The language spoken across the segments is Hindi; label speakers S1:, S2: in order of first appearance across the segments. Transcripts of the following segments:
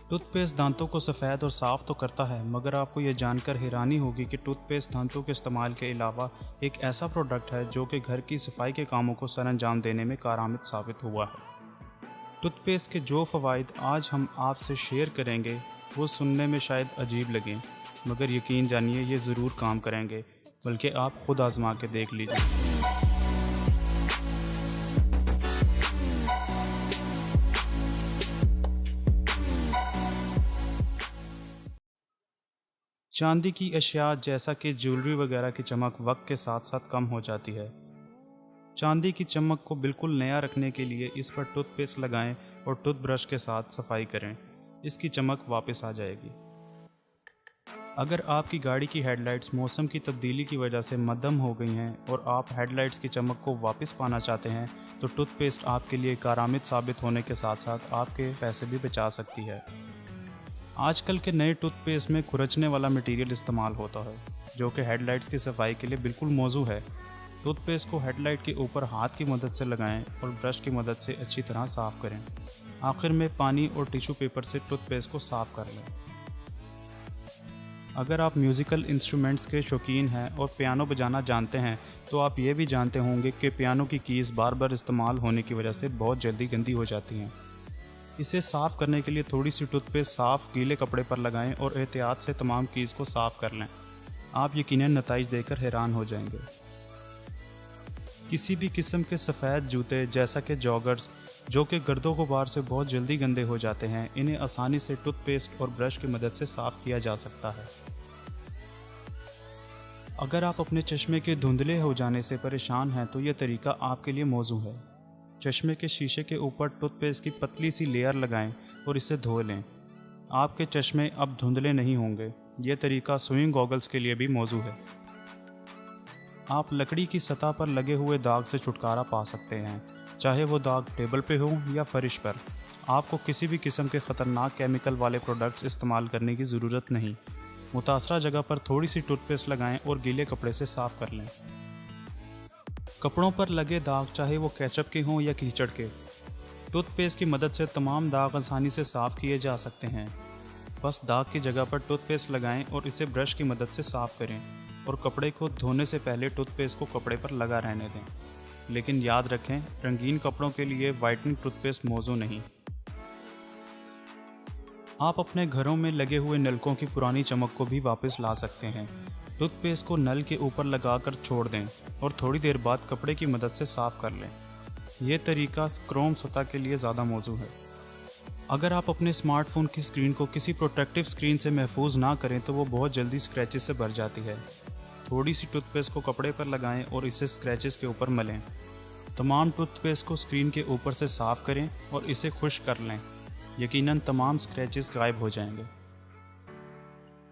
S1: टूथपेस्ट दांतों को सफ़ेद और साफ़ तो करता है, मगर आपको ये जानकर हैरानी होगी कि टूथपेस्ट दांतों के इस्तेमाल के अलावा एक ऐसा प्रोडक्ट है जो कि घर की सफाई के कामों को सरअंजाम देने में कारआमद साबित हुआ है। टूथपेस्ट के जो फ़वाइद आज हम आपसे शेयर करेंगे वो सुनने में शायद अजीब लगें, मगर यकीन जानिए ये ज़रूर काम करेंगे, बल्कि आप ख़ुद आजमा के देख लीजिए। चांदी की अशिया जैसा कि ज्वेलरी वगैरह की चमक वक्त के साथ साथ कम हो जाती है। चांदी की चमक को बिल्कुल नया रखने के लिए इस पर टूथपेस्ट लगाएं और टूथब्रश के साथ सफाई करें, इसकी चमक वापस आ जाएगी। अगर आपकी गाड़ी की हेडलाइट्स मौसम की तब्दीली की वजह से मद्धम हो गई हैं और आप हेडलाइट्स की चमक को वापस पाना चाहते हैं तो टूथपेस्ट आपके लिए कारआमद साबित होने के साथ साथ आपके पैसे भी बचा सकती है। आजकल के नए टूथपेस्ट में खुरचने वाला मटेरियल इस्तेमाल होता है, जो कि हेडलाइट्स की सफाई के लिए बिल्कुल मौजू है। टूथपेस्ट को हेडलाइट के ऊपर हाथ की मदद से लगाएं और ब्रश की मदद से अच्छी तरह साफ़ करें। आखिर में पानी और टिश्यू पेपर से टूथपेस्ट को साफ़ कर लें। अगर आप म्यूज़िकल इंस्ट्रूमेंट्स के शौकीन हैं और पियानो बजाना जानते हैं तो आप ये भी जानते होंगे कि पियानो की कीज़ बार बार इस्तेमाल होने की वजह से बहुत जल्दी गंदी हो जाती हैं। इसे साफ़ करने के लिए थोड़ी सी टूथपेस्ट साफ़ गीले कपड़े पर लगाएं और एहतियात से तमाम कीज़ को साफ़ कर लें। आप यकीनन नताइज देखकर हैरान हो जाएंगे। किसी भी किस्म के सफ़ेद जूते जैसा कि जॉगर्स, जो कि गर्दों गुबार से बहुत जल्दी गंदे हो जाते हैं, इन्हें आसानी से टूथपेस्ट और ब्रश की मदद से साफ़ किया जा सकता है। अगर आप अपने चश्मे के धुंधले हो जाने से परेशान हैं तो यह तरीका आपके लिए मौजू है। चश्मे के शीशे के ऊपर टूथपेस्ट की पतली सी लेयर लगाएं और इसे धो लें। आपके चश्मे अब धुंधले नहीं होंगे। यह तरीका स्विंग गॉगल्स के लिए भी मौजू है। आप लकड़ी की सतह पर लगे हुए दाग से छुटकारा पा सकते हैं, चाहे वो दाग टेबल पे हो या फर्श पर। आपको किसी भी किस्म के ख़तरनाक केमिकल वाले प्रोडक्ट्स इस्तेमाल करने की ज़रूरत नहीं। मुतासरा जगह पर थोड़ी सी टूथपेस्ट लगाएं और गीले कपड़े से साफ़ कर लें। कपड़ों पर लगे दाग, चाहे वो केचप के हों या कीचड़ के, टूथपेस्ट की मदद से तमाम दाग आसानी से साफ़ किए जा सकते हैं। बस दाग की जगह पर टूथपेस्ट लगाएं और इसे ब्रश की मदद से साफ़ करें और कपड़े को धोने से पहले टूथपेस्ट को कपड़े पर लगा रहने दें। लेकिन याद रखें, रंगीन कपड़ों के लिए वाइटनिंग टूथपेस्ट मौजू नहीं। आप अपने घरों में लगे हुए नलकों की पुरानी चमक को भी वापस ला सकते हैं। टूथपेस्ट को नल के ऊपर लगाकर छोड़ दें और थोड़ी देर बाद कपड़े की मदद से साफ़ कर लें। यह तरीका क्रोम सतह के लिए ज़्यादा मौजू है। अगर आप अपने स्मार्टफोन की स्क्रीन को किसी प्रोटेक्टिव स्क्रीन से महफूज ना करें तो वो बहुत जल्दी स्क्रैचेस से भर जाती है। थोड़ी सी टूथपेस्ट को कपड़े पर लगाएं और इसे स्क्रैचेस के ऊपर मलें। तमाम टूथपेस्ट को स्क्रीन के ऊपर से साफ़ करें और इसे खुश्क कर लें। यकीनन तमाम स्क्रैचेस गायब हो जाएंगे।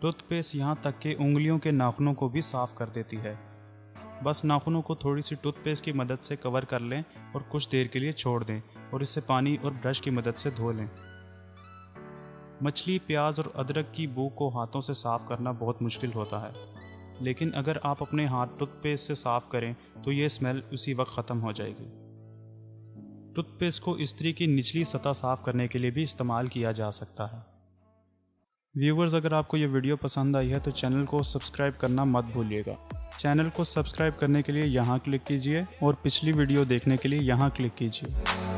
S1: टूथपेस्ट यहाँ तक कि उंगलियों के नाखूनों को भी साफ़ कर देती है। बस नाखूनों को थोड़ी सी टूथपेस्ट की मदद से कवर कर लें और कुछ देर के लिए छोड़ दें और इसे पानी और ब्रश की मदद से धो लें। मछली, प्याज और अदरक की बू को हाथों से साफ़ करना बहुत मुश्किल होता है, लेकिन अगर आप अपने हाथ टूथपेस्ट से साफ़ करें तो ये स्मेल उसी वक्त ख़त्म हो जाएगी। टूथपेस्ट को इस्त्री की निचली सतह साफ़ करने के लिए भी इस्तेमाल किया जा सकता है। व्यूवर्स, अगर आपको ये वीडियो पसंद आई है तो चैनल को सब्सक्राइब करना मत भूलिएगा। चैनल को सब्सक्राइब करने के लिए यहाँ क्लिक कीजिए और पिछली वीडियो देखने के लिए यहाँ क्लिक कीजिए।